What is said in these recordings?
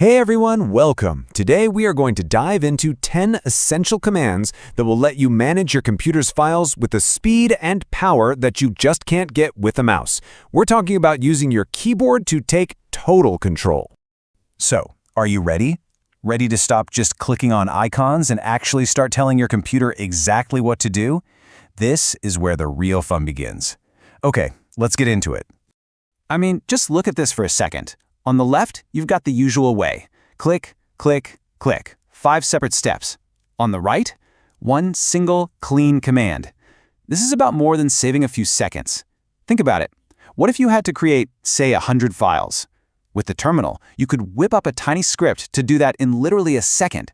Hey everyone, welcome. Today we are going to dive into 10 essential commands that will let you manage your computer's files with the speed and power that you just can't get with a mouse. We're talking about using your keyboard to take total control. So, are you ready? Ready to stop just clicking on icons and actually start telling your computer exactly what to do? This is where the real fun begins. Okay, let's get into it. Just look at this for a second. On the left, you've got the usual way. Click, click, click. 5 separate steps. On the right, one single, clean command. This is about more than saving a few seconds. Think about it. What if you had to create, say, 100 files? With the terminal, you could whip up a tiny script to do that in literally a second.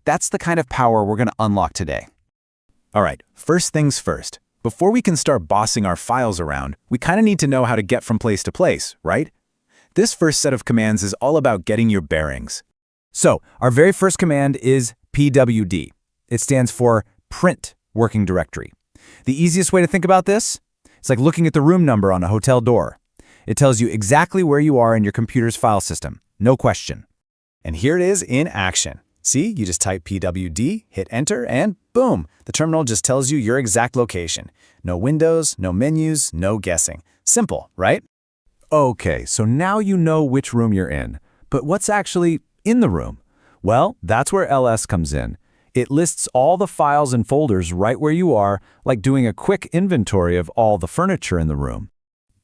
That's the kind of power we're going to unlock today. All right, first things first. Before we can start bossing our files around, we kind of need to know how to get from place to place, right? This first set of commands is all about getting your bearings. So, our very first command is pwd. It stands for Print Working Directory. The easiest way to think about this? It's like looking at the room number on a hotel door. It tells you exactly where you are in your computer's file system, no question. And here it is in action. See, you just type pwd, hit enter, and boom, the terminal just tells you your exact location. No windows, no menus, no guessing. Simple, right? Okay, so now you know which room you're in. But what's actually in the room? Well, that's where ls comes in. It lists all the files and folders right where you are, like doing a quick inventory of all the furniture in the room.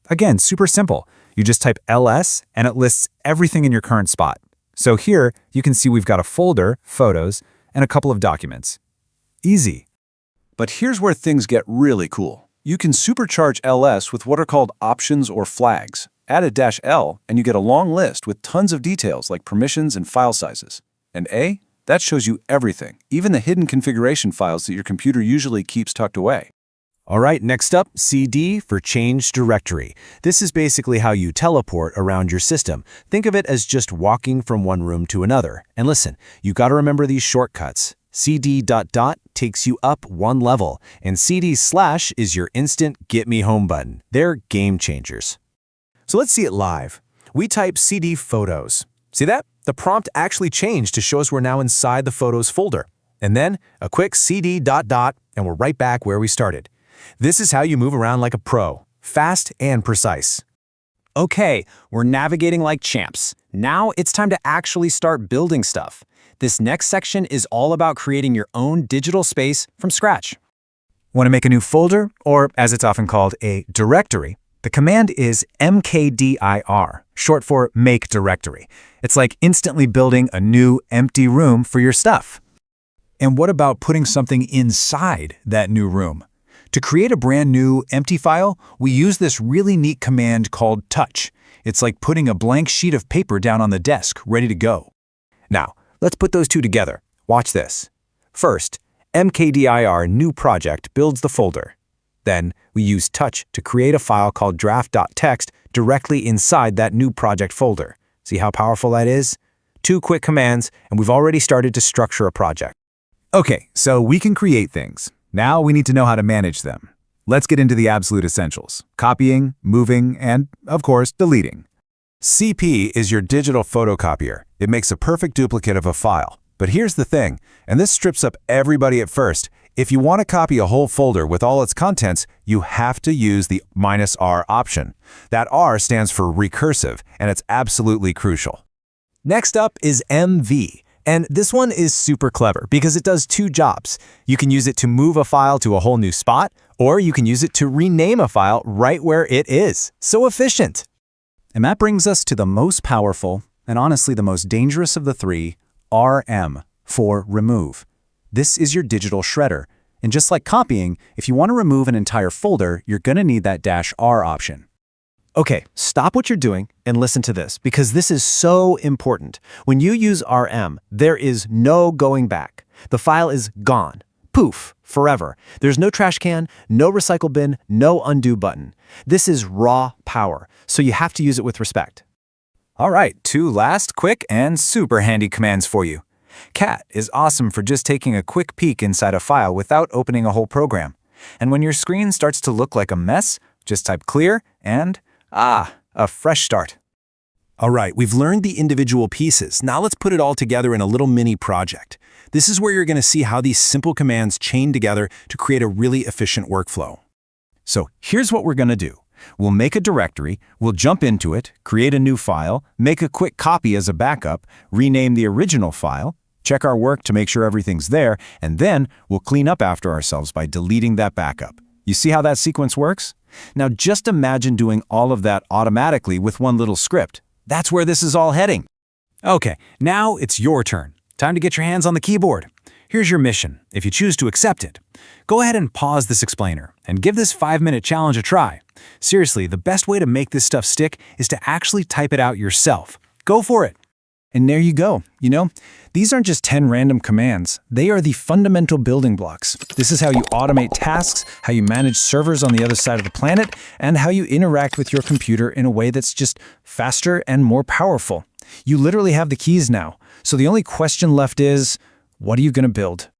Again, super simple. You just type ls, and it lists everything in your current spot. So here, you can see we've got a folder, photos, and a couple of documents. Easy. But here's where things get really cool. You can supercharge ls with what are called options or flags. Add a -L, and you get a long list with tons of details like permissions and file sizes. And A, that shows you everything, even the hidden configuration files that your computer usually keeps tucked away. All right, next up, CD for Change Directory. This is basically how you teleport around your system. Think of it as just walking from one room to another. And listen, you got to remember these shortcuts. CD ... takes you up one level, and CD/ is your instant get me home button. They're game changers. So let's see it live. We type CD Photos. See that? The prompt actually changed to show us we're now inside the Photos folder. And then a quick CD ... and we're right back where we started. This is how you move around like a pro, fast and precise. Okay, we're navigating like champs. Now it's time to actually start building stuff. This next section is all about creating your own digital space from scratch. Want to make a new folder, or as it's often called, a directory? The command is mkdir, short for make directory. It's like instantly building a new empty room for your stuff. And what about putting something inside that new room? To create a brand new empty file, we use this really neat command called touch. It's like putting a blank sheet of paper down on the desk, ready to go. Now, let's put those two together. Watch this. First, mkdir new project builds the folder. Then, we use touch to create a file called draft.txt directly inside that new project folder. See how powerful that is? 2 quick commands, and we've already started to structure a project. Okay, so we can create things. Now we need to know how to manage them. Let's get into the absolute essentials: copying, moving, and, of course, deleting. CP is your digital photocopier. It makes a perfect duplicate of a file. But here's the thing, and this strips up everybody at first. If you want to copy a whole folder with all its contents, you have to use the -R option. That R stands for recursive, and it's absolutely crucial. Next up is MV. And this one is super clever because it does 2 jobs. You can use it to move a file to a whole new spot, or you can use it to rename a file right where it is. So efficient. And that brings us to the most powerful, and honestly the most dangerous of the 3, RM, for remove. This is your digital shredder. And just like copying, if you want to remove an entire folder, you're going to need that -R option. Okay, stop what you're doing and listen to this, because this is so important. When you use RM, there is no going back. The file is gone. Poof, forever. There's no trash can, no recycle bin, no undo button. This is raw power, so you have to use it with respect. All right, 2 last, quick, and super handy commands for you. Cat is awesome for just taking a quick peek inside a file without opening a whole program. And when your screen starts to look like a mess, just type clear and a fresh start. All right, we've learned the individual pieces. Now let's put it all together in a little mini project. This is where you're going to see how these simple commands chain together to create a really efficient workflow. So here's what we're going to do. We'll make a directory, we'll jump into it, create a new file, make a quick copy as a backup, rename the original file, check our work to make sure everything's there, and then we'll clean up after ourselves by deleting that backup. You see how that sequence works? Now just imagine doing all of that automatically with one little script. That's where this is all heading. Okay, now it's your turn. Time to get your hands on the keyboard. Here's your mission, if you choose to accept it. Go ahead and pause this explainer and give this 5-minute challenge a try. Seriously, the best way to make this stuff stick is to actually type it out yourself. Go for it. And there you go. These aren't just 10 random commands. They are the fundamental building blocks. This is how you automate tasks, how you manage servers on the other side of the planet, and how you interact with your computer in a way that's just faster and more powerful. You literally have the keys now. So the only question left is, what are you going to build?